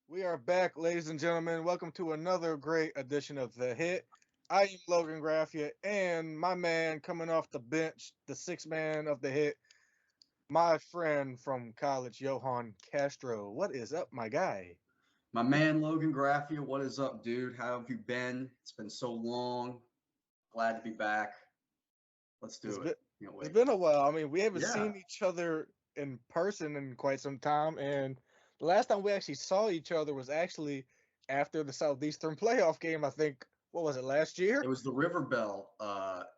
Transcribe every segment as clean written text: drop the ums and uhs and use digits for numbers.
We are back, ladies and gentlemen. Welcome to another great edition of The Hit. I am Logan Graffia, and my man coming off the bench, the sixth man of The Hit, my friend from college, Johann Castro. What is up, my guy? My man Logan Graffia, what is up, dude? How have you been? It's been so long. Glad to be back. Let's It's do it. been Can't it's wait. been a while. I mean, we haven't Yeah, seen each other in person in quite some time, and the last time we actually saw each other was actually after the Southeastern playoff game. I think what was it last it year? was the River Bell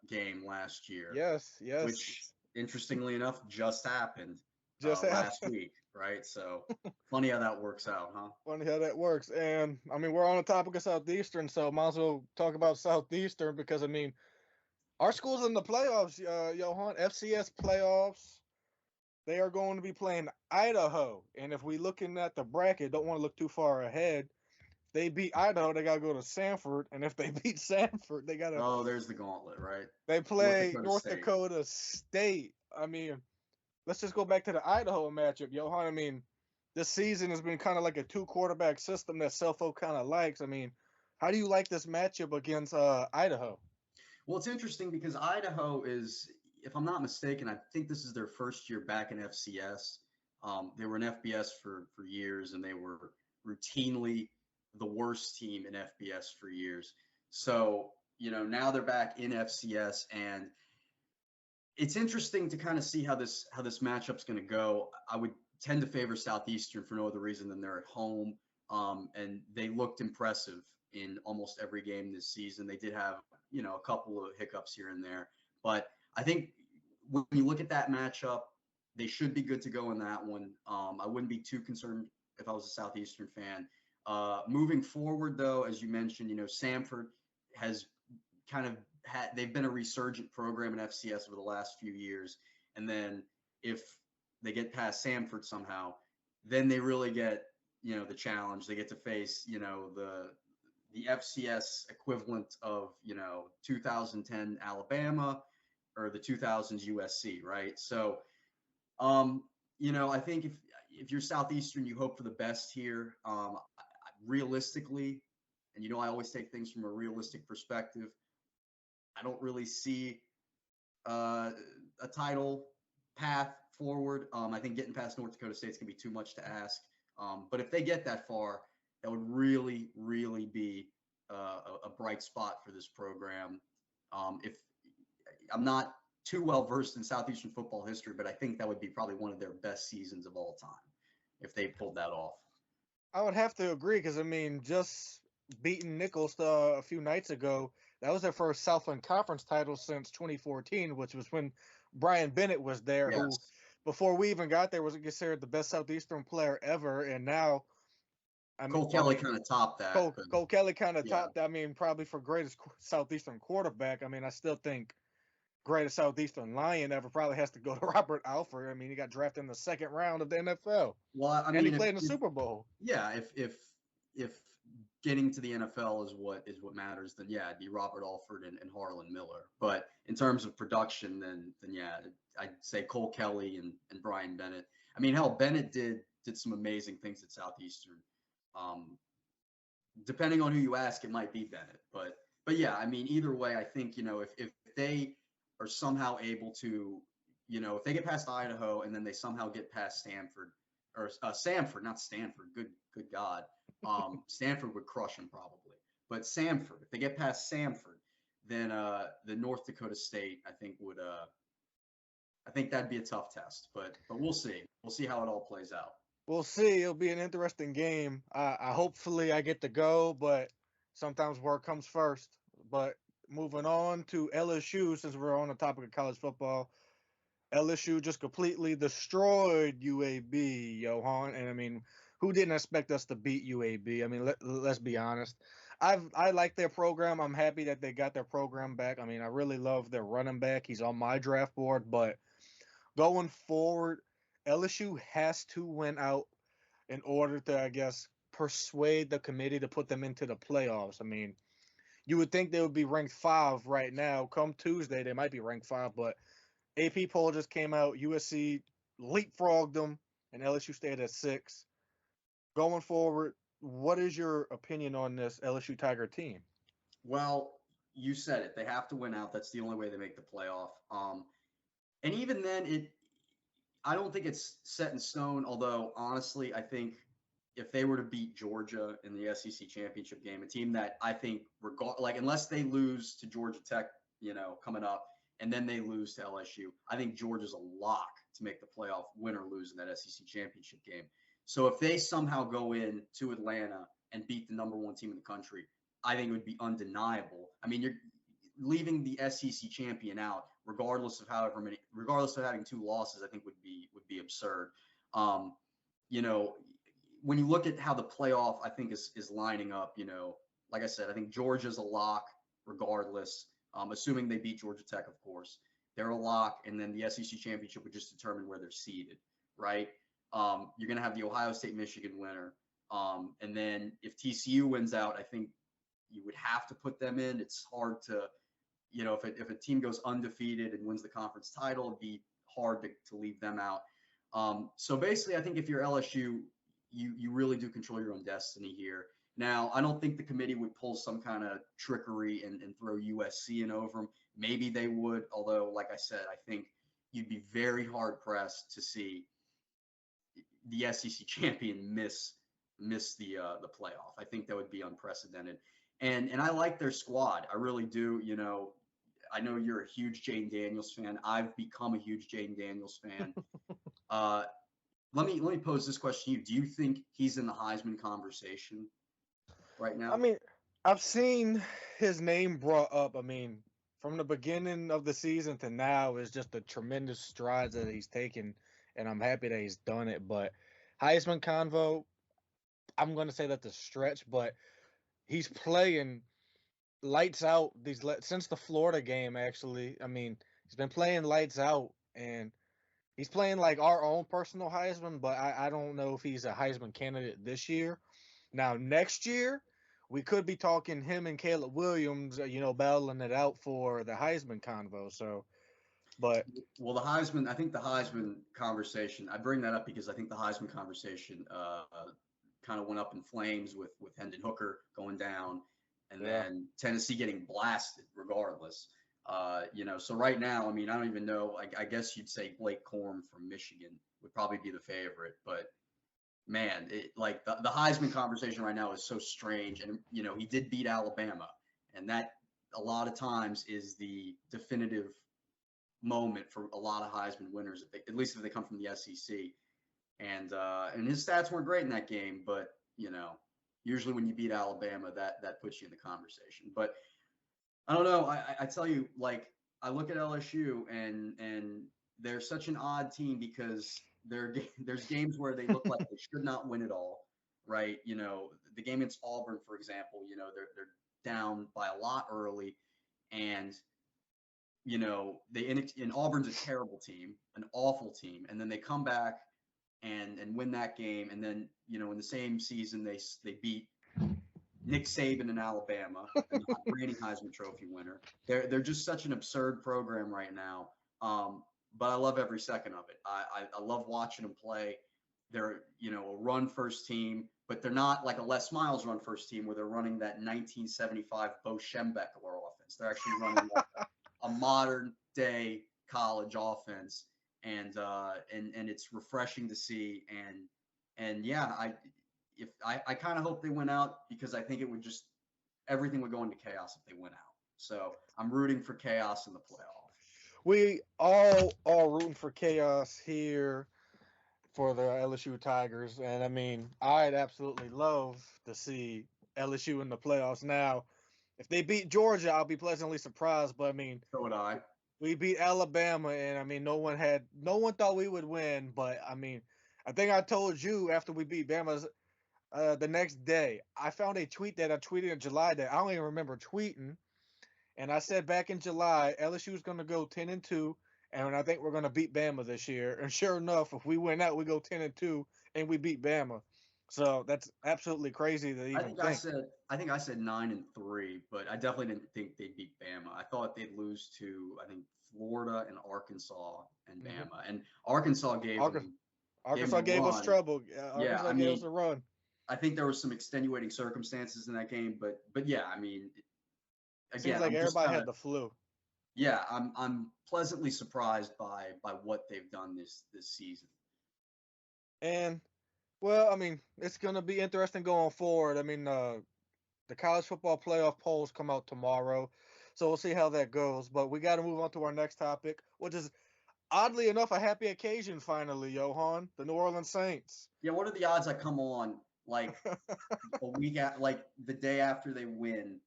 game last year, Yes, yes. which interestingly enough just happened Just last happened. week, right? So funny how that works out, huh? Funny how that works. And I mean, we're on the topic of Southeastern, so might as well talk about Southeastern because I mean, our school's in the playoffs, Johan. FCS playoffs. They are going to be playing Idaho, and if we looking at the bracket, don't want to look too far ahead. They beat Idaho, they gotta go to Sanford, and if they beat Sanford, Oh, there's the gauntlet, right? they North play Dakota North State. Dakota State. I mean, let's just go back to the Idaho matchup, Johan. I mean, this season has been kind of like a two quarterback system that Selfo kind of likes. I mean, how do you like this matchup against Idaho? Well, it's interesting because Idaho is, if I'm not mistaken, I think this is their first year back in FCS. They were in FBS for years, and they were routinely the worst team in FBS for years. So, now they're back in FCS, and it's interesting to kind of see how this matchup's going to go. I would tend to favor Southeastern for no other reason than they're at home, and they looked impressive in almost every game this season. They did have a couple of hiccups here and there, but I think when you look at that matchup, they should be good to go in that one. I wouldn't be too concerned if I was a Southeastern fan. Moving forward, though, as you mentioned, Samford has kind of they've been a resurgent program in FCS over the last few years. And then if they get past Samford somehow, then they really get, the challenge. They get to face, the FCS equivalent of, 2010 Alabama or the 2000s USC, right? So, um, I think if you're Southeastern, you hope for the best here. Realistically, and I always take things from a realistic perspective. I don't really see uh, a title path forward. I think getting past North Dakota State is going to be too much to ask. But if they get that far, that would really, really be a bright spot for this program. If I'm not too well versed in Southeastern football history, but I think that would be probably one of their best seasons of all time if they pulled that off. I would have to agree because I mean, just beating Nichols a few nights ago, that was their first Southland Conference title since 2014, which was when Brian Bennett was there, who Yes. before we even got there was considered the best Southeastern player ever, and now I mean, Cole well, I Kelly mean, kind of topped that, Cole but Cole Kelly kind of yeah. topped. I mean, probably for greatest Southeastern quarterback. I mean, I still think greatest Southeastern Lion ever probably has to go to Robert Alford. I mean, he got drafted in the second round of the NFL, Well, I and he mean, played in the if Super Bowl. yeah, if getting to the NFL is what matters, then yeah, it'd be Robert Alford and Harlan Miller. But in terms of production, then yeah, I'd say Cole Kelly and Brian Bennett. I mean, hell, Bennett did some amazing things at Southeastern. Um, Depending on who you ask, it might be Bennett. But yeah, I mean, either way, I think if they are somehow able to, if they get past Idaho and then they somehow get past Stanford or Samford, not Stanford. Good God, Stanford would crush them probably. But Samford, if they get past Samford, then the North Dakota State, I think that'd be a tough test. But we'll see. We'll see how it all plays out. We'll see. It'll be an interesting game. I hopefully I get to go, but sometimes work comes first. But moving on to LSU, since we're on the topic of college football, LSU just completely destroyed UAB, Johan. And I mean, who didn't expect us to beat UAB? I mean, let's be honest. I like their program. I'm happy that they got their program back. I mean, I really love their running back. He's on my draft board, but going forward, LSU has to win out in order to, I guess, persuade the committee to put them into the playoffs. I mean, you would think they would be ranked five right now. Come Tuesday, they might be ranked five, but AP poll just came out. USC leapfrogged them, and LSU stayed at six. Going forward, what is your opinion on this LSU Tiger team? Well, you said it. They have to win out. That's the only way they make the playoff. And even then, I don't think it's set in stone. Although honestly, I think if they were to beat Georgia in the SEC championship game, a team that I think unless they lose to Georgia Tech, coming up, and then they lose to LSU, I think Georgia's a lock to make the playoff, win or lose in that SEC championship game. So if they somehow go in to Atlanta and beat the number one team in the country, I think it would be undeniable. I mean, you're leaving the SEC champion out, regardless of having two losses, I think would be absurd. Um, you know, when you look at how the playoff, I think is lining up. Like I said, I think Georgia's a lock regardless. Assuming they beat Georgia Tech, of course, they're a lock, and then the SEC championship would just determine where they're seated, right? You're going to have the Ohio State Michigan winner, and then if TCU wins out, I think you would have to put them in. It's hard to, if a team goes undefeated and wins the conference title, it'd be hard to leave them out. So basically, I think if you're LSU, you really do control your own destiny here. Now, I don't think the committee would pull some kind of trickery and throw USC in over them. Maybe they would, although, like I said, I think you'd be very hard pressed to see the SEC champion miss the playoff. I think that would be unprecedented. And I like their squad. I really do. I know you're a huge Jane Daniels fan. I've become a huge Jane Daniels fan. Let me pose this question to you. Do you think he's in the Heisman conversation right now? I mean, I've seen his name brought up. I mean, from the beginning of the season to now is just the tremendous strides that he's taken, and I'm happy that he's done it. But Heisman convo, I'm going to say that's a stretch, but he's playing lights out since the Florida game. Actually, I mean, he's been playing lights out, and he's playing like our own personal Heisman. But I don't know if he's a Heisman candidate this year. Now next year, we could be talking him and Caleb Williams, battling it out for the Heisman convo. So, but Well, I think the Heisman conversation, I bring that up because I think the Heisman conversation kind of went up in flames with Hendon Hooker going down and then Tennessee getting blasted regardless. So right now, I mean, I don't even know. I guess you'd say Blake Corum from Michigan would probably be the favorite, but man, the Heisman conversation right now is so strange. And, he did beat Alabama, and that a lot of times is the definitive moment for a lot of Heisman winners, at least if they come from the SEC. And his stats weren't great in that game, but, usually when you beat Alabama, that puts you in the conversation. But I don't know. I tell you, I look at LSU and they're such an odd team because there's games where they look like they should not win at all, right? The game against Auburn, for example, they're down by a lot early, and and Auburn's a terrible team, an awful team, and then they come back and win that game, and then in the same season they beat Nick Saban in Alabama, the reigning Heisman Trophy winner. They're just such an absurd program right now. But I love every second of it. I love watching them play. They're a run first team, but they're not like a Les Miles run first team where they're running that 1975 Bo Schembechler offense. They're actually running like a modern day college offense, and it's refreshing to see. And yeah, I kind of hope they win out because I think it would just everything would go into chaos if they win out. So I'm rooting for chaos in the playoff. we all are rooting for chaos here for the LSU Tigers, and I mean, I'd absolutely love to see LSU in the playoffs. Now, if they beat Georgia, I'll be pleasantly surprised. But I mean, So would I. we beat Alabama, and I mean, no one thought we would win. But I mean, I think I told you after we beat Bama the next day, I found a tweet that I tweeted in July that I don't even remember tweeting, and I said back in July, LSU is going to go 10-2, and I think we're going to beat Bama this year. And sure enough, if we win out, we go 10-2, and we beat Bama. So that's absolutely crazy to even think. I think I said 9-3, but I definitely didn't think they'd beat Bama. I thought they'd lose to I think Florida and Arkansas and Bama, and Arkansas gave them Arkansas gave us trouble. Yeah, Arkansas gave us a run. I think there were some extenuating circumstances in that game, but yeah, I mean, Seems again, like I'm just everybody kind had of the flu. yeah, I'm pleasantly surprised by what they've done this season. And well, I mean, it's gonna be interesting going forward. I mean, the college football playoff polls come out tomorrow, so we'll see how that goes. But we got to move on to our next topic, which is oddly enough a happy occasion finally, Johan. The New Orleans Saints. Yeah, what are the odds I come on like a week like the day after they win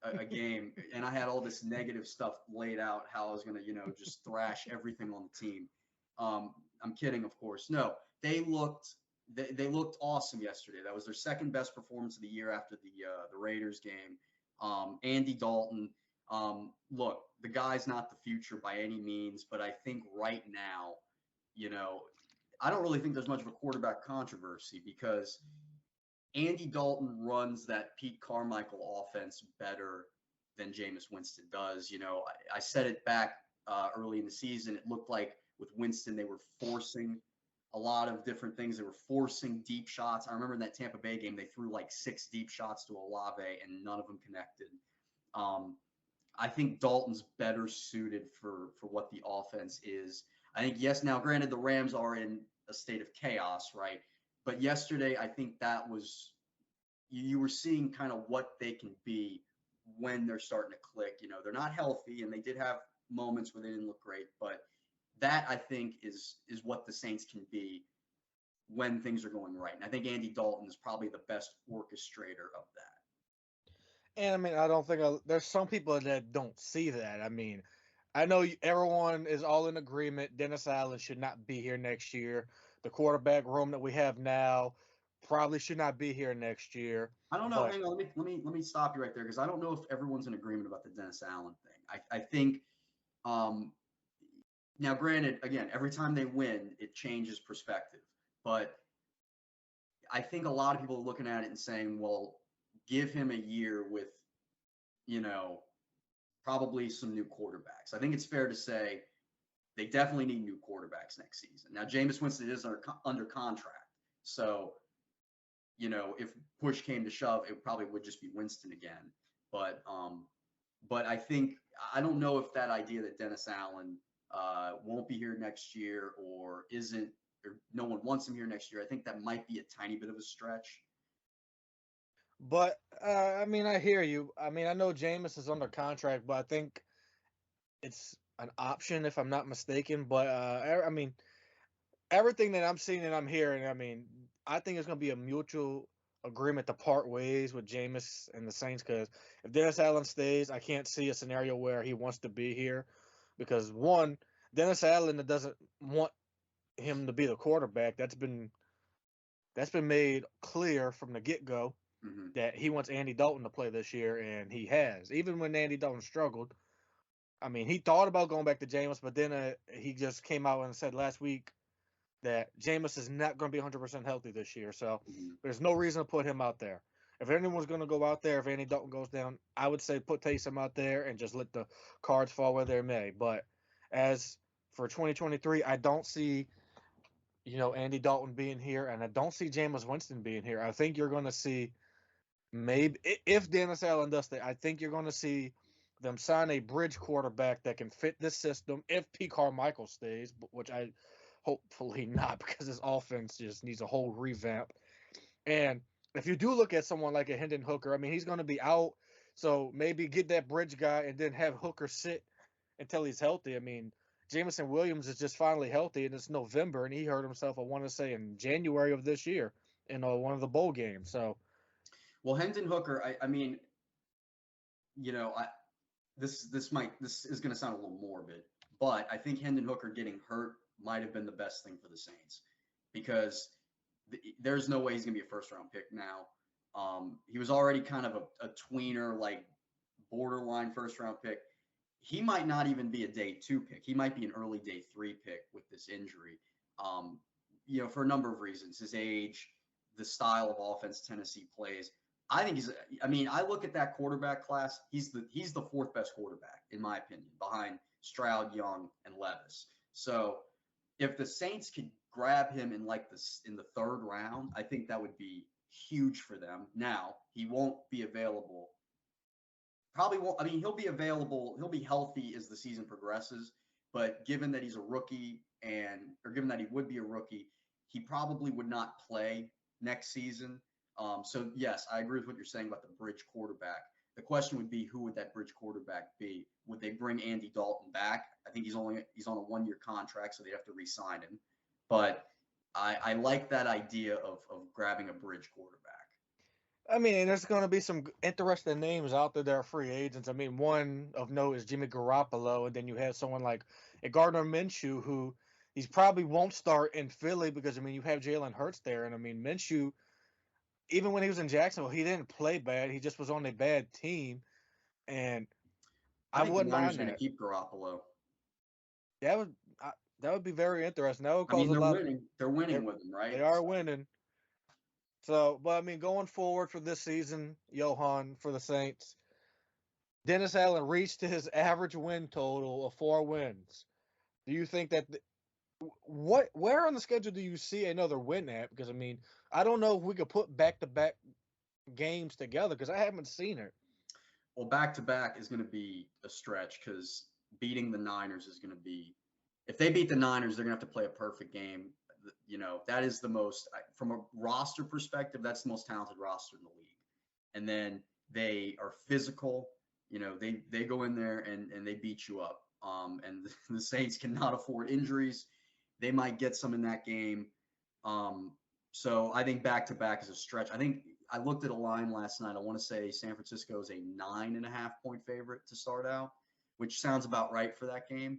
a game, and I had all this negative stuff laid out how I was gonna, just thrash everything on the team. I'm kidding, of course. No, they looked awesome yesterday. That was their second best performance of the year after the Raiders game. Andy Dalton. Look, the guy's not the future by any means, but I think right now, you know, I don't really think there's much of a quarterback controversy because Andy Dalton runs that Pete Carmichael offense better than Jameis Winston does. I said it back early in the season. It looked like with Winston, they were forcing a lot of different things. They were forcing deep shots. I remember in that Tampa Bay game, they threw like 6 deep shots to Olave and none of them connected. I think Dalton's better suited for what the offense is. I think, yes, now granted, the Rams are in a state of chaos, right? But yesterday, I think that was you were seeing kind of what they can be when they're starting to click. They're not healthy, and they did have moments where they didn't look great, but that I think is what the Saints can be when things are going right. And I think Andy Dalton is probably the best orchestrator of that. And I mean, I don't think there's some people that don't see that. I mean, I know everyone is all in agreement. Dennis Allen should not be here next year. The quarterback room that we have now probably should not be here next year. I don't know. But Hang on. Let me stop you right there because I don't know if everyone's in agreement about the Dennis Allen thing. I think um, now, granted, again, every time they win, it changes perspective. But I think a lot of people are looking at it and saying, well, give him a year with, you know, probably some new quarterbacks. I think it's fair to say they definitely need new quarterbacks next season. Now, Jameis Winston is under contract. So, if push came to shove, it probably would just be Winston again. But I think I don't know if that idea that Dennis Allen won't be here next year or isn't, or no one wants him here next year. I think that might be a tiny bit of a stretch. I mean, I hear you. I mean, I know Jameis is under contract, but I think it's an option if I'm not mistaken. But I mean, everything that I'm seeing and I'm hearing, I mean, I think it's going to be a mutual agreement to part ways with Jameis and the Saints because if Dennis Allen stays, I can't see a scenario where he wants to be here because one, Dennis Allen doesn't want him to be the quarterback. That's been made clear from the get go Mm-hmm. that he wants Andy Dalton to play this year, and he has. Even when Andy Dalton struggled, I mean, he thought about going back to Jameis, but then he just came out and said last week that Jameis is not going to be 100% healthy this year. So Mm-hmm. there's no reason to put him out there. If anyone's going to go out there, if Andy Dalton goes down, I would say put Taysom out there and just let the cards fall where they may. But as for 2023, I don't see Andy Dalton being here, and I don't see Jameis Winston being here. I think you're going to see maybe if Dennis Allen does that, I think you're going to see them sign a bridge quarterback that can fit this system if Pete Carmichael stays, which I hopefully not because his offense just needs a whole revamp. And if you do look at someone like a Hendon Hooker, I mean, he's going to be out. So maybe get that bridge guy and then have Hooker sit until he's healthy. I mean, Jameson Williams is just finally healthy and it's November and he hurt himself, I want to say, in January of this year in one of the bowl games. So, Well, Hendon Hooker, I mean, I this is going to sound a little morbid, but I think Hendon Hooker getting hurt might have been the best thing for the Saints because there's no way he's going to be a first round pick now. He was already kind of a tweener, like borderline first round pick. He might not even be a day 2 pick. He might be an early day 3 pick with this injury. For a number of reasons, his age, the style of offense Tennessee plays. I think I look at that quarterback class. He's the 4th best quarterback in my opinion, behind Stroud, Young, and Levis. So if the Saints could grab him in the 3rd round, I think that would be huge for them. Now, he won't be available. Probably won't. I mean, he'll be available. He'll be healthy as the season progresses. But given that he's a rookie or given that he would be a rookie, he probably would not play next season. So yes, I agree with what you're saying about the bridge quarterback. The question would be, who would that bridge quarterback be? Would they bring Andy Dalton back? I think he's on a 1-year contract, so they'd have to re-sign him. But I like that idea of grabbing a bridge quarterback. I mean, there's going to be some interesting names out there that are free agents. I mean, one of note is Jimmy Garoppolo, and then you have someone like a Gardner Minshew, who he's probably won't start in Philly because, I mean, you have Jalen Hurts there, and I mean, Minshew, even when he was in Jacksonville, he didn't play bad. He just was on a bad team, and I I think the wouldn't Niners mind are going to that. keep Garoppolo. That would that would be very interesting. That would I cause mean, a they're lot. winning. They're winning They're, with him, they right? are winning. So, but I mean, going forward for this season, Johan, for the Saints, Dennis Allen reached his average win total of 4 wins. Do you think that where on the schedule do you see another win at? Because I mean, I don't know if we could put back to back games together because I haven't seen it. Well, back to back is going to be a stretch because beating the Niners is going to be. If they beat the Niners, they're going to have to play a perfect game. You know, that is the most, from a roster perspective, that's the most talented roster in the league. And then they are physical. You know, they go in there and they beat you up. And the Saints cannot afford injuries. They might get some in that game. So I think back to back is a stretch. I think I looked at a line last night. I want to say San Francisco is a 9.5-point favorite to start out, which sounds about right for that game.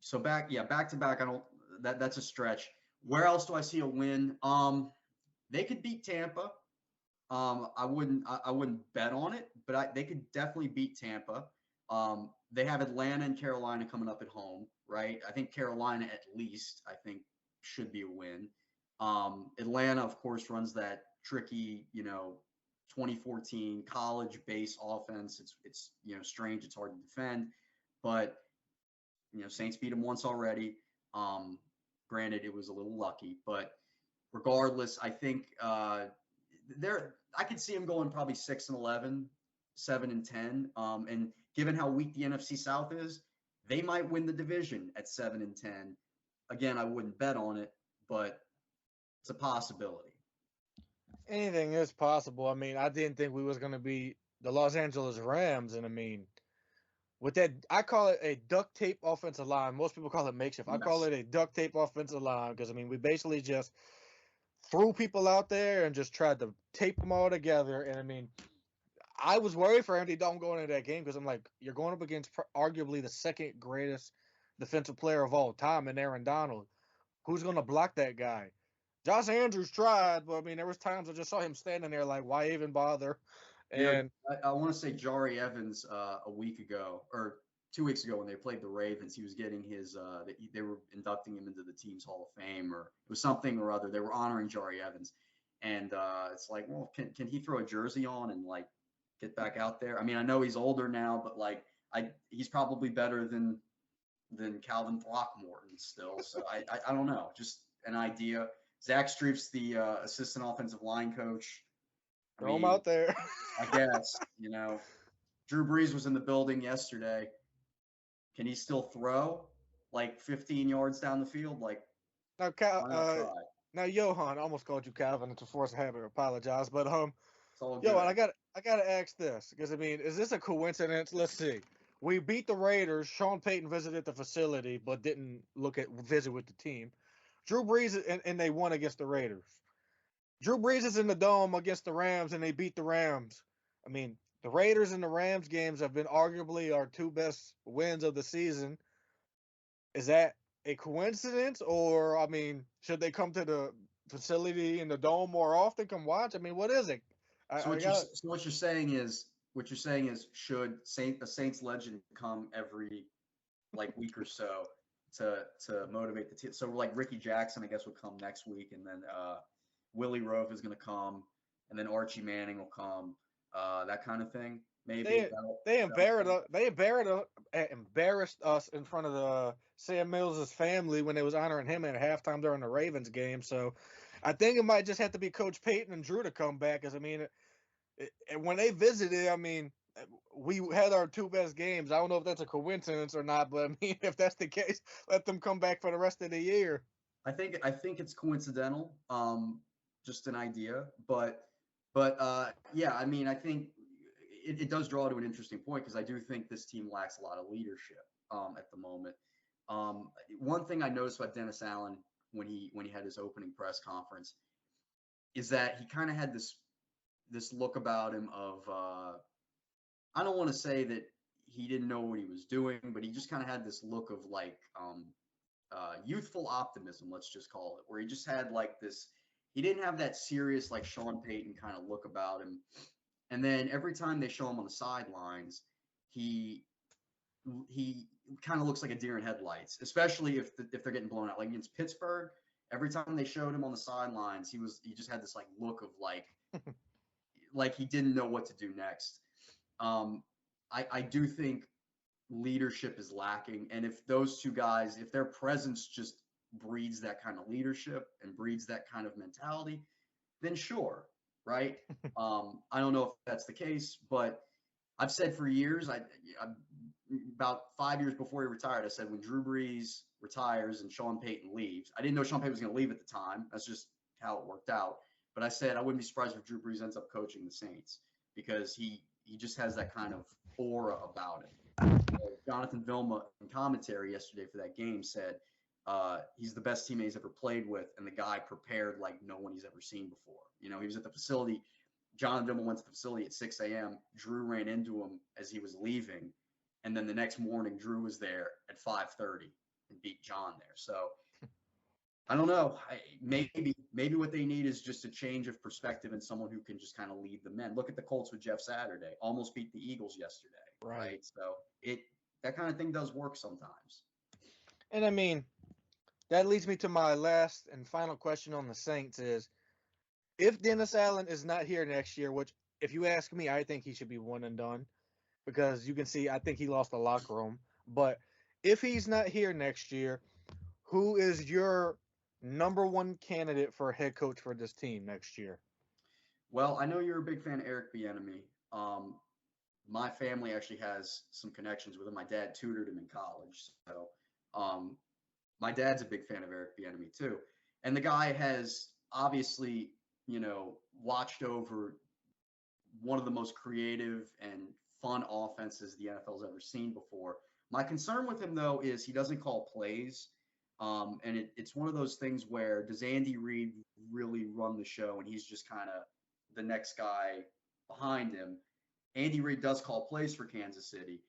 So back to back. That's a stretch. Where else do I see a win? They could beat Tampa. I wouldn't bet on it, but they could definitely beat Tampa. They have Atlanta and Carolina coming up at home, right? I think Carolina at least, I think, should be a win. Atlanta, of course, runs that tricky, 2014 college-based offense. It's strange. It's hard to defend, but Saints beat them once already. Granted, it was a little lucky, but regardless, I think I could see them going probably 6-11, 7-10. And given how weak the NFC South is, they might win the division at 7-10. Again, I wouldn't bet on it, but it's a possibility. Anything is possible. I mean, I didn't think we was going to be the Los Angeles Rams, and I mean, with that, I call it a duct tape offensive line. Most people call it makeshift. I call Yes. it a duct tape offensive line because I mean, we basically just threw people out there and just tried to tape them all together. And I mean, I was worried for Andy Dalton going into that game because I'm like, you're going up against arguably the second greatest defensive player of all time in Aaron Donald. Who's going to block that guy? Josh Andrews tried, but I mean, there was times I just saw him standing there like, why even bother? And I want to say Jari Evans a week ago or 2 weeks ago when they played the Ravens, he was getting his they were inducting him into the team's Hall of Fame, or it was something or other. They were honoring Jari Evans, and it's like, well, can he throw a jersey on and like get back out there? I mean, I know he's older now, but like he's probably better than Calvin Throckmorton still. So I don't know, just an idea. Zach Streif's the assistant offensive line coach. throw him out there. I guess, Drew Brees was in the building yesterday. Can he still throw like 15 yards down the field? Like, now, why not try? now, Johan, I almost called you Calvin. It's a force of habit. Apologize, but It's all good. Johan, I gotta ask this because I mean, is this a coincidence? Let's see. We beat the Raiders. Sean Payton visited the facility, but didn't visit with the team. Drew Brees and they won against the Raiders. Drew Brees is in the dome against the Rams, and they beat the Rams. I mean, the Raiders and the Rams games have been arguably our two best wins of the season. Is that a coincidence, or I mean, should they come to the facility in the dome more often? Come watch. I mean, what is it? So I got. what you're saying is should a Saints legend come every like week or so to motivate the team? So like Ricky Jackson, I guess, will come next week, and then Willie Roaf is going to come, and then Archie Manning will come. That kind of thing. Maybe Embarrassed us in front of the Sam Mills' family when they was honoring him at halftime during the Ravens game. So I think it might just have to be Coach Payton and Drew to come back. Because I mean, when they visited, I mean, we had our two best games. I don't know if that's a coincidence or not, but I mean, if that's the case, let them come back for the rest of the year. I think it's coincidental, just an idea, but yeah, I mean, I think it does draw to an interesting point because I do think this team lacks a lot of leadership at the moment. Um, One thing I noticed about Dennis Allen when he had his opening press conference is that he kind of had this look about him of I don't want to say that he didn't know what he was doing, but he just kind of had this look of like youthful optimism, let's just call it, where he just had like this. He didn't have that serious like Sean Payton kind of look about him. And then every time they show him on the sidelines, he he kind of looks like a deer in headlights, especially if they're getting blown out. Like against Pittsburgh, every time they showed him on the sidelines, he just had this like look of like he didn't know what to do next. Um, I do think leadership is lacking. And if those two guys, if their presence just breeds that kind of leadership and breeds that kind of mentality, then sure, right? I don't know if that's the case, but I've said for years, about 5 years before he retired, I said when Drew Brees retires and Sean Payton leaves, I didn't know Sean Payton was going to leave at the time. That's just how it worked out. But I said I wouldn't be surprised if Drew Brees ends up coaching the Saints because he just has that kind of aura about him. Jonathan Vilma in commentary yesterday for that game said he's the best teammate he's ever played with, and the guy prepared like no one he's ever seen before. You know, he was at the facility. Jonathan Vilma went to the facility at 6 a.m. Drew ran into him as he was leaving, and then the next morning Drew was there at 5:30 and beat John there. So I don't know. Maybe what they need is just a change of perspective and someone who can just kind of lead the men. Look at the Colts with Jeff Saturday. Almost beat the Eagles yesterday, Right. right? So it that kind of thing does work sometimes. And I mean, that leads me to my last and final question on the Saints is if Dennis Allen is not here next year, which if you ask me, I think he should be one and done because you can see I think he lost the locker room. But if he's not here next year, who is your number one candidate for a head coach for this team next year? Well, I know you're a big fan of Eric Bieniemy. My family actually has some connections with him. My dad tutored him in college, so um, my dad's a big fan of Eric Bieniemy too. And the guy has obviously, watched over one of the most creative and fun offenses the NFL's ever seen before. My concern with him though is he doesn't call plays. And it's one of those things where does Andy Reid really run the show and he's just kind of the next guy behind him? Andy Reid does call plays for Kansas City.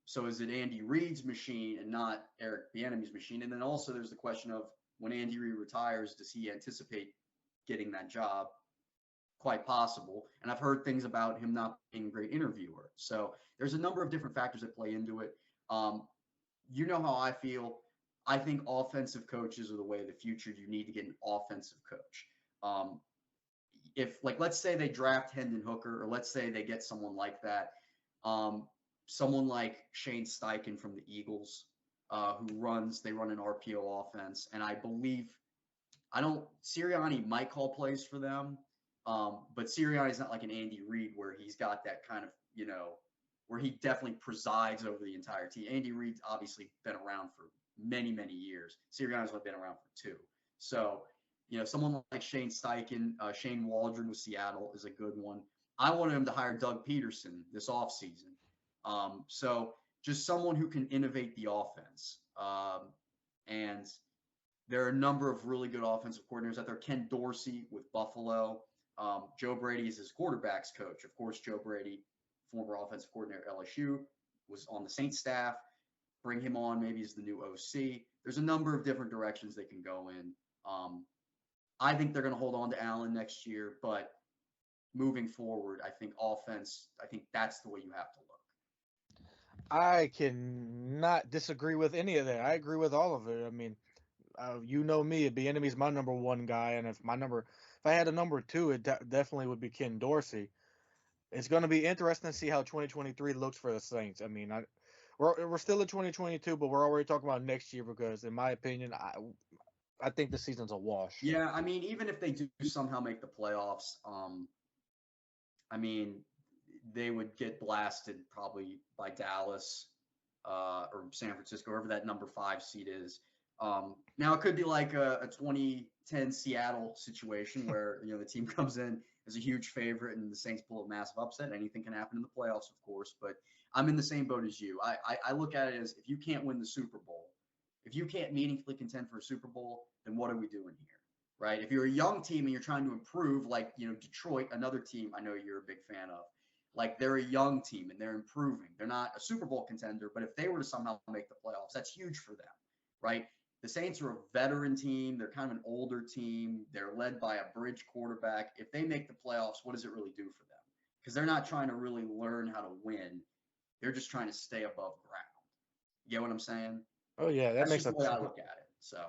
So is it Andy Reid's machine and not Eric Bieniemy's machine? And then also there's the question of when Andy Reid retires, does he anticipate getting that job? Quite possible. And I've heard things about him not being a great interviewer. So there's a number of different factors that play into it. You know how I feel. I think offensive coaches are the way of the future. You need to get an offensive coach. If like let's say they draft Hendon Hooker, or let's say they get someone like that, someone like Shane Steichen from the Eagles, they run an RPO offense, and I believe I don't Sirianni might call plays for them, but Sirianni's not like an Andy Reid where he's got that kind of where he definitely presides over the entire team. Andy Reid's obviously been around for many years. Sirianni's only been around for 2. So someone like Shane Steichen, Shane Waldron with Seattle is a good one. I wanted him to hire Doug Peterson this offseason. So just someone who can innovate the offense. And there are a number of really good offensive coordinators out there. Ken Dorsey with Buffalo. Joe Brady is his quarterback's coach. Of course, Joe Brady, former offensive coordinator at LSU, was on the Saints staff. Bring him on maybe as the new OC. There's a number of different directions they can go in. I think they're going to hold on to Allen next year, but moving forward, I think that's the way you have to look. I cannot disagree with any of that. I agree with all of it. I mean, you know me, Bieniemy's my number one guy, and if I had a number two, it definitely would be Ken Dorsey. It's going to be interesting to see how 2023 looks for the Saints. I mean, we're still in 2022, but we're already talking about next year because, in my opinion, I think the season's a wash. Yeah, I mean, even if they do somehow make the playoffs, I mean, they would get blasted probably by Dallas or San Francisco, wherever that number 5 seed is. Now it could be like a 2010 Seattle situation where the team comes in as a huge favorite and the Saints pull a massive upset. Anything can happen in the playoffs, of course, but I'm in the same boat as you. I look at it as if you can't win the Super Bowl, if you can't meaningfully contend for a Super Bowl, then what are we doing here? Right? If you're a young team and you're trying to improve, like Detroit, another team I know you're a big fan of, like they're a young team and they're improving. They're not a Super Bowl contender, but if they were to somehow make the playoffs, that's huge for them, right? The Saints are a veteran team. They're kind of an older team. They're led by a bridge quarterback. If they make the playoffs, what does it really do for them? Because they're not trying to really learn how to win. They're just trying to stay above ground. You get what I'm saying? Oh yeah, that That's makes just the way I look at it. So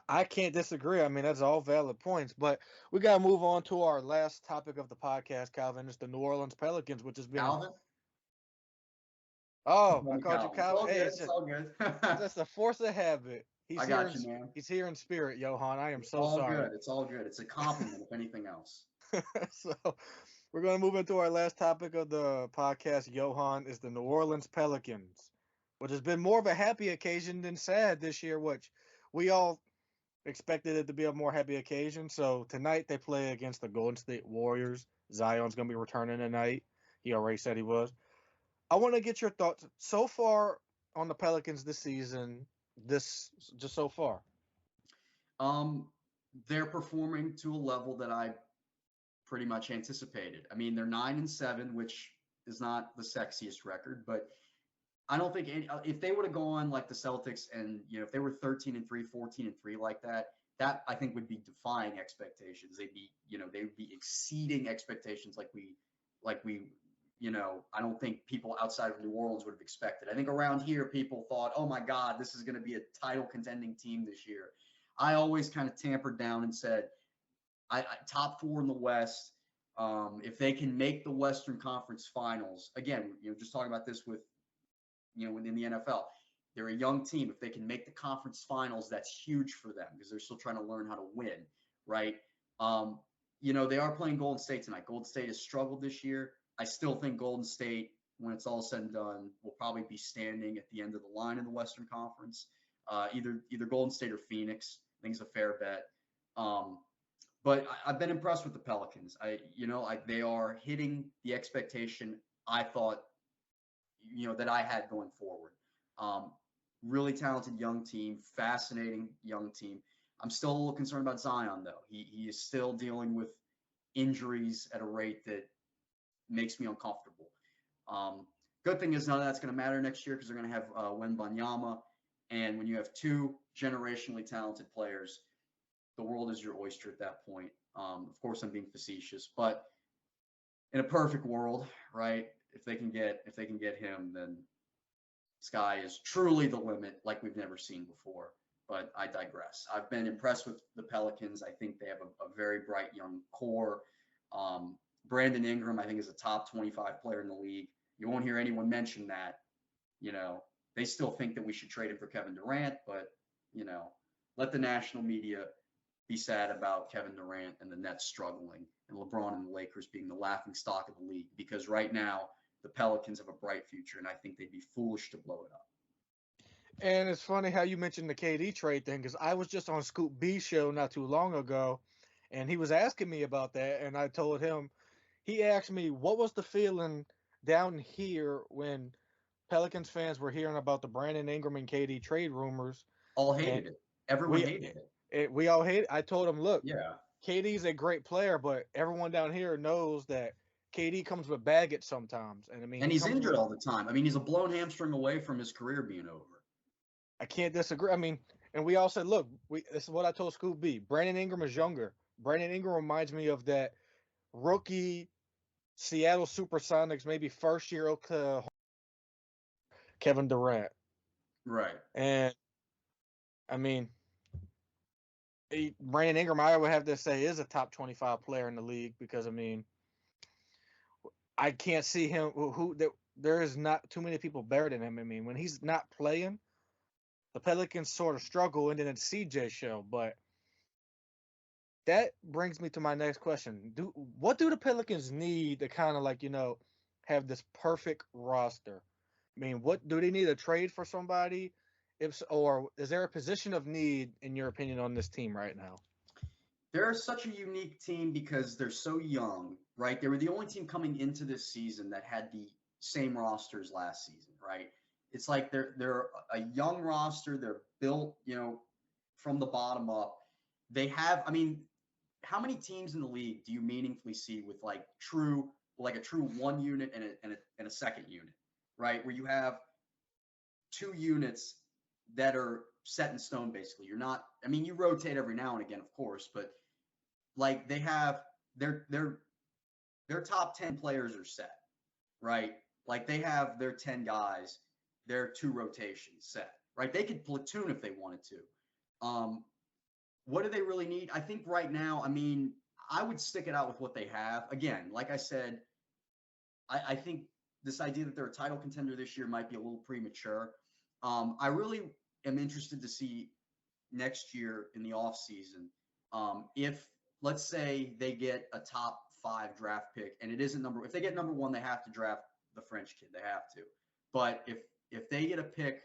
I can't disagree. I mean, that's all valid points, but we got to move on to our last topic of the podcast, Calvin. It's the New Orleans Pelicans, which has been. Calvin, Oh, I Calvin, called you It's Calvin. all Hey, good. It's all good. that's a force of habit. I got you, man. He's here in spirit, Johan. I am It's so all sorry. good. It's all good. It's a compliment, if anything else. So we're going to move into our last topic of the podcast, Johan, is the New Orleans Pelicans, which has been more of a happy occasion than sad this year, which we all expected it to be a more happy occasion. So tonight they play against the Golden State Warriors. Zion's going to be returning tonight. He already said he was. I want to get your thoughts so far on the Pelicans this season, just so far. Um, they're performing to a level that I pretty much anticipated. I mean, they're 9-7, which is not the sexiest record, but I don't think if they would have gone like the Celtics and if they were 13-3, 14-3 like that, that I think would be defying expectations. They'd be they would be exceeding expectations like we I don't think people outside of New Orleans would have expected. I think around here people thought, oh my God, this is going to be a title contending team this year. I always kind of tampered down and said, I top 4 in the West. If they can make the Western Conference Finals, again, just talking about this with within the NFL. They're a young team. If they can make the conference finals, that's huge for them because they're still trying to learn how to win, right? They are playing Golden State tonight. Golden State has struggled this year. I still think Golden State, when it's all said and done, will probably be standing at the end of the line in the Western Conference. Either Golden State or Phoenix. I think it's a fair bet. But I've been impressed with the Pelicans. They are hitting the expectation I thought that I had going forward. Really talented young team, fascinating young team. I'm still a little concerned about Zion, though. He is still dealing with injuries at a rate that makes me uncomfortable. Good thing is none of that's going to matter next year because they're going to have Wembanyama. And when you have 2 generationally talented players, the world is your oyster at that point. Of course, I'm being facetious, but in a perfect world, right? If they can get him, then sky is truly the limit, like we've never seen before. But I digress. I've been impressed with the Pelicans. I think they have a very bright young core. Brandon Ingram, I think, is a top 25 player in the league. You won't hear anyone mention that. They still think that we should trade him for Kevin Durant, but let the national media be sad about Kevin Durant and the Nets struggling and LeBron and the Lakers being the laughing stock of the league because right now the Pelicans have a bright future and I think they'd be foolish to blow it up. And it's funny how you mentioned the KD trade thing because I was just on Scoop B's show not too long ago and he was asking me about that and I told him, he asked me what was the feeling down here when Pelicans fans were hearing about the Brandon Ingram and KD trade rumors. All hated it. Everyone hated it. We all hate it. I told him, look, yeah, KD's a great player, but everyone down here knows that KD comes with baggage sometimes. And I mean, and he's injured all the time. I mean, he's a blown hamstring away from his career being over. I can't disagree. I mean, and we all said, look, this is what I told Scoop B. Brandon Ingram is younger. Brandon Ingram reminds me of that rookie Seattle Supersonics, maybe first year Oklahoma Kevin Durant. Right. And I mean, Brandon Ingram, I would have to say, is a top 25 player in the league because, I mean, I can't see him there is not too many people better than him. I mean, when he's not playing, the Pelicans sort of struggle, and then it's CJ show. But that brings me to my next question. What do the Pelicans need to kind of like, have this perfect roster? I mean, what do they need to trade for somebody? Or is there a position of need in your opinion on this team right now? They're such a unique team because they're so young, right? They were the only team coming into this season that had the same rosters last season, right? It's like they're a young roster. They're built, from the bottom up. They have, I mean, how many teams in the league do you meaningfully see with like a true one unit and a second unit, right? Where you have two units that are set in stone, basically. You're not, I mean, you rotate every now and again, of course, but like they have their top 10 players are set, right? Like they have their 10 guys, their two rotations set, right? They could platoon if they wanted to. What do they really need? I think right now, I mean, I would stick it out with what they have. Again, like I said, I think this idea that they're a title contender this year might be a little premature. I really am interested to see next year in the offseason if, let's say, they get a top 5 draft pick, and it isn't if they get number 1, they have to draft the French kid. They have to. But if they get a pick,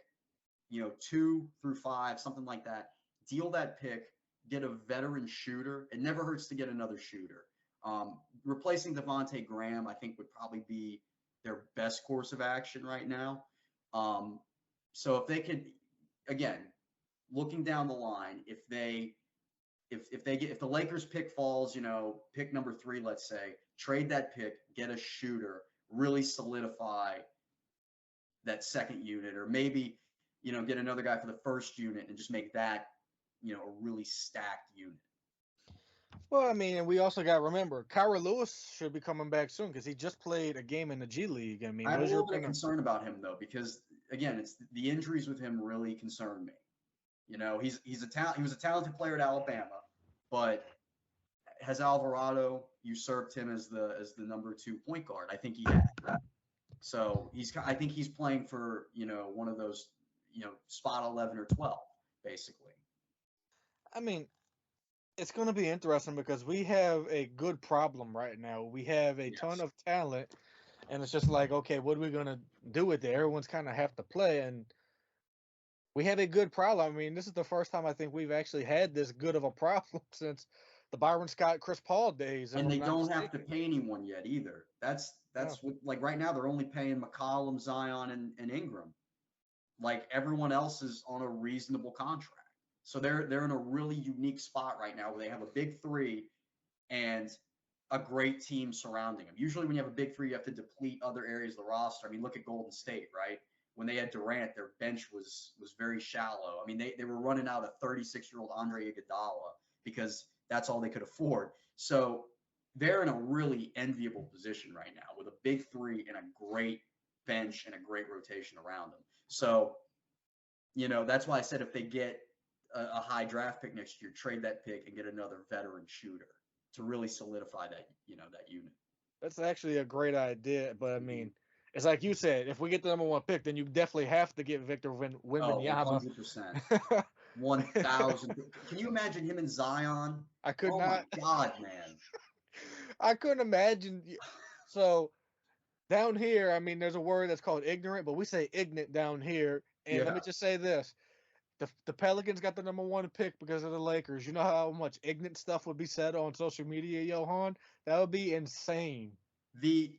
2 through 5, something like that, deal that pick, get a veteran shooter. It never hurts to get another shooter. Replacing Devontae Graham, I think, would probably be their best course of action right now. So if they could, again, looking down the line, if the Lakers pick falls, pick number 3, let's say, trade that pick, get a shooter, really solidify that second unit, or maybe, get another guy for the first unit and just make that, a really stacked unit. Well, I mean, and we also got to remember, Kyra Lewis should be coming back soon because he just played a game in the G League. I mean, I have a what's your little bit of opinion? concern about him though, because again, it's the injuries with him really concern me. He was a talented player at Alabama, but has Alvarado usurped him as the number 2 point guard? I think he has. So I think he's playing for one of those spot 11 or 12 basically. I mean, it's going to be interesting because we have a good problem right now. We have a ton Yes. of talent, and it's just like, okay, what are we going to do with it? Everyone's kind of have to play, and we have a good problem. I mean, this is the first time I think we've actually had this good of a problem since the Byron Scott, Chris Paul days. If And I'm they not don't have to mistaken. pay anyone yet either. That's Yeah. what, like right now they're only paying McCollum, Zion, and Ingram. Like everyone else is on a reasonable contract. So they're in a really unique spot right now where they have a big 3 and a great team surrounding them. Usually when you have a big 3, you have to deplete other areas of the roster. I mean, look at Golden State, right? When they had Durant, their bench was very shallow. I mean, they were running out a 36-year-old Andre Iguodala because that's all they could afford. So they're in a really enviable position right now with a big 3 and a great bench and a great rotation around them. So, that's why I said if they get a high draft pick next year, trade that pick and get another veteran shooter to really solidify that, that unit. That's actually a great idea, but I Mhm. mean, it's like you said, if we get the number 1 pick, then you definitely have to get Victor Oh, Wembanyama. 100%. 1,000. Can you imagine him and Zion? I could Oh my not. God, man. I couldn't imagine. So down here, I mean, there's a word that's called ignorant, but we say ignorant down here. And let Yeah. me just say this: the Pelicans got the number 1 pick because of the Lakers. You know how much ignorant stuff would be said on social media, Johan? That would be insane.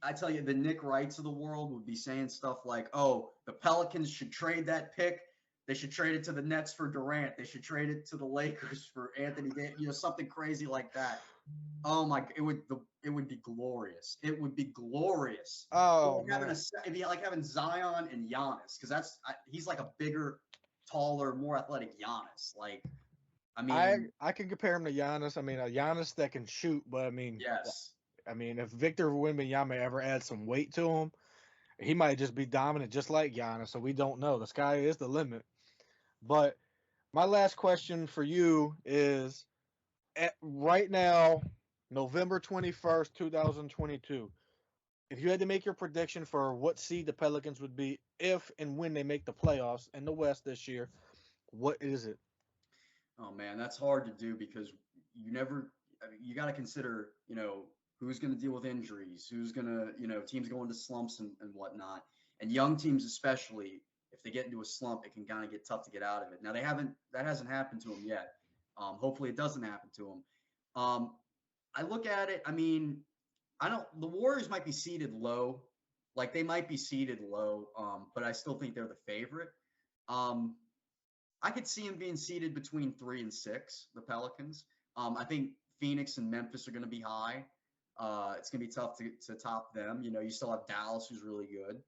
I tell you, the Nick Wrights of the world would be saying stuff like, "Oh, the Pelicans should trade that pick. They should trade it to the Nets for Durant. They should trade it to the Lakers for Anthony Davis. Something crazy like that." Oh my! It would be glorious. It would be glorious. Or Oh like man, it'd be like having Zion and Giannis, because he's like a bigger, taller, more athletic Giannis. Like, I I mean, I can compare him to Giannis. I mean, a Giannis that can shoot, but yes. I mean, if Victor Wembanyama ever adds some weight to him, he might just be dominant, just like Giannis. So we don't know. The sky is the limit. But my last question for you is: right now, November 21st, 2022. If you had to make your prediction for what seed the Pelicans would be if and when they make the playoffs in the West this year, What is it? Oh man, that's hard to do because you never, I mean, you got to consider, who's going to deal with injuries, who's going to, teams go into slumps and whatnot. And young teams, especially, if they get into a slump, it can kind of get tough to get out of it. Now, that hasn't happened to them yet. Hopefully, it doesn't happen to them. I look at it, I mean, the Warriors might be seated low. Like, they might be seated low, but I still think they're the favorite. Um, I could see them being seated between 3 and 6, the Pelicans. I think Phoenix and Memphis are going to be high. It's going to be tough to top them. You still have Dallas, who's really good.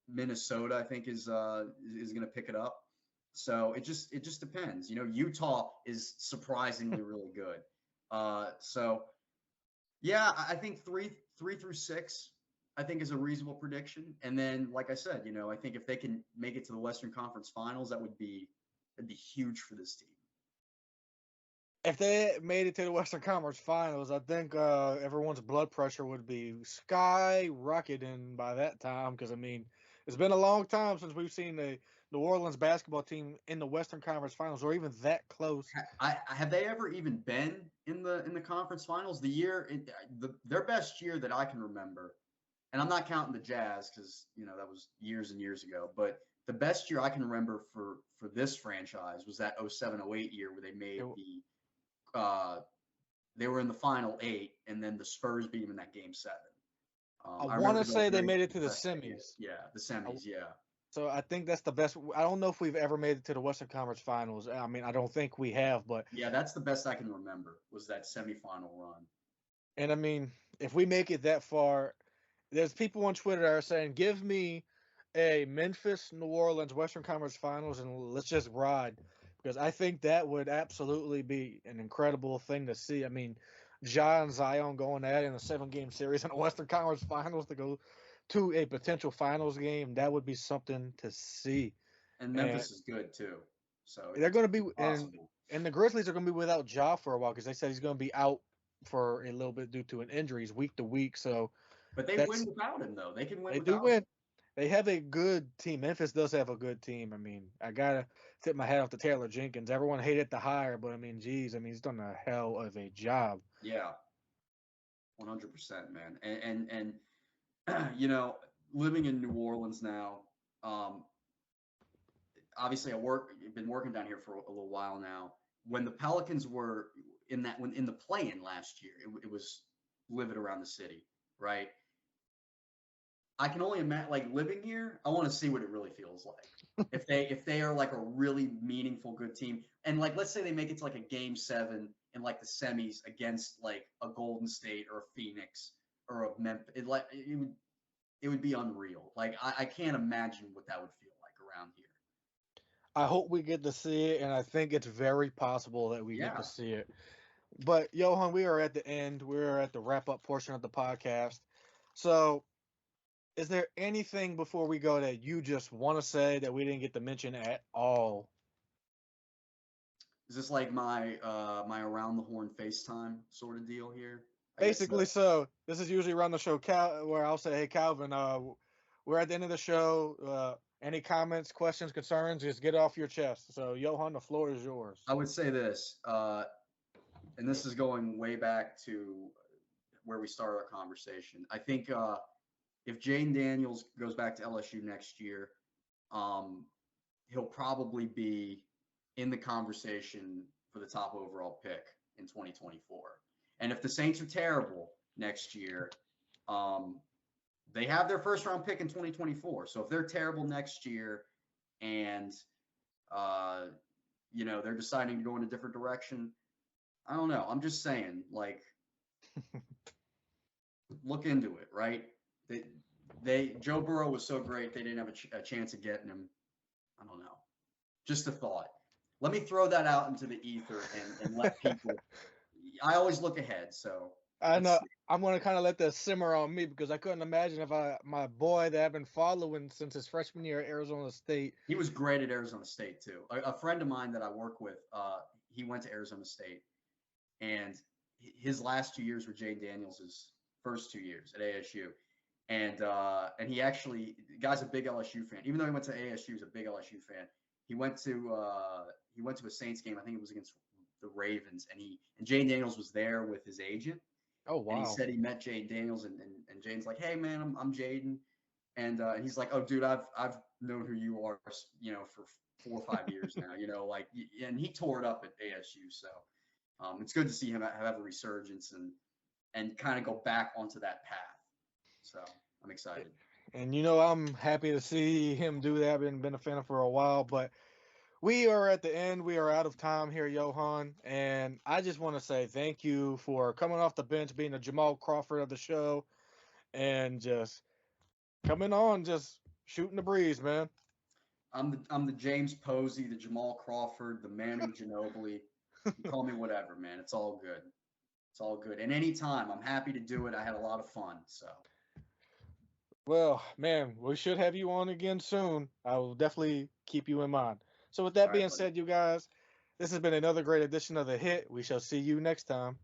Minnesota, I think, is going to pick it up. So it just depends. Utah is surprisingly really good. So yeah, I think 3 through 6, I think, is a reasonable prediction. And then, like I said, I think if they can make it to the Western Conference Finals, that'd be huge for this team. If they made it to the Western Conference Finals, I think everyone's blood pressure would be skyrocketing by that time. Because I mean, it's been a long time since we've seen the New Orleans basketball team in the Western Conference Finals, or even that close. Have they ever even been in the conference finals? Their best year that I can remember, and I'm not counting the Jazz because that was years and years ago, but the best year I can remember for this franchise was that 07-08 year where they were in the final 8, and then the Spurs beat them in that game 7. I I want remember to say they very made it to the impressively. semis. Yeah, the semis. Yeah. So I think that's the best. I don't know if we've ever made it to the Western Conference Finals. I mean, I don't think we have, but Yeah, that's the best I can remember was that semifinal run. and I mean, if we make it that far, there's people on Twitter that are saying, "Give me a Memphis New Orleans Western Conference Finals and let's just ride," because I think that would absolutely be an incredible thing to see. I mean, Ja and Zion going at it in a 7-game series in the Western Conference Finals to go to a potential finals game, that would be something to see. And And Memphis is good too, so they're going to be it's possible. and the Grizzlies are going to be without Ja for a while because they said he's going to be out for a little bit due to an injury. He's week to week, so But they win that's without him, though. They can win they do without him. win. They have a good team. Memphis does have a good team. I mean, I gotta tip my hat off to Taylor Jenkins. Everyone hated the hire, but I mean, geez, I mean, he's done a hell of a job. Yeah, 100%, man. And living in New Orleans now, obviously I've been working down here for a little while now. When the Pelicans were in the play-in last year, it was livid around the city, right? I can only imagine, like, living here, I want to see what it really feels like. If they are like a really meaningful good team, and like let's say they make it to like a game 7 in like the semis against like a Golden State or a Phoenix or a Memphis, it would be unreal. Like I can't imagine what that would feel like around here. I hope we get to see it, and I think it's very possible that we get to Yeah. see it. But Johan, we are at the end. We're at the wrap up portion of the podcast. So, is there anything before we go that you just want to say that we didn't get to mention at all? Is this like my around the horn FaceTime sort of deal here? I guess Basically, so this is usually around the show, where I'll say, "Hey, Calvin, we're at the end of the show. Any comments, questions, concerns? Just get off your chest." So, Johan, the floor is yours. I would say this, and this is going way back to where we started our conversation. I think if Jane Daniels goes back to LSU next year, he'll probably be in the conversation for the top overall pick in 2024. And if the Saints are terrible next year, they have their first round pick in 2024. So if they're terrible next year and they're deciding to go in a different direction, I don't know. I'm just saying, like, look into it, right? Joe Burrow was so great they didn't have a chance of getting him. I don't know. Just a thought. Let me throw that out into the ether and let people. I always look ahead, so I let's know see. I'm gonna kind of let that simmer on me because I couldn't imagine if my boy that I've been following since his freshman year at Arizona State. He was great at Arizona State too. A friend of mine that I work with, he went to Arizona State, and his last 2 years were Jane Daniels' first 2 years at ASU, and he actually, the guy's a big LSU fan. Even though he went to ASU, he's a big LSU fan. he went to a Saints game. I think it was against the Ravens, and Jane Daniels was there with his agent, Oh and he wow. said he met Jane Daniels, and Jane's like, hey man, I'm Jaden, and he's like, oh dude, I've known who you are, for 4 or 5 years now, like, and he tore it up at ASU, so it's good to see him have a resurgence and kind of go back onto that path. So I'm excited. And I'm happy to see him do that. I've been a fan of for a while, but we are at the end. We are out of time here, Johan. And I just want to say thank you for coming off the bench, being a Jamal Crawford of the show, and just coming on, just shooting the breeze, man. I'm the James Posey, the Jamal Crawford, the Manu Ginobili. You call me whatever, man. It's all good. It's all good. And anytime, I'm happy to do it. I had a lot of fun. So Well, man, we should have you on again soon. I will definitely keep you in mind. So, with all that right, being buddy. said, you guys, this has been another great edition of The Hit. We shall see you next time.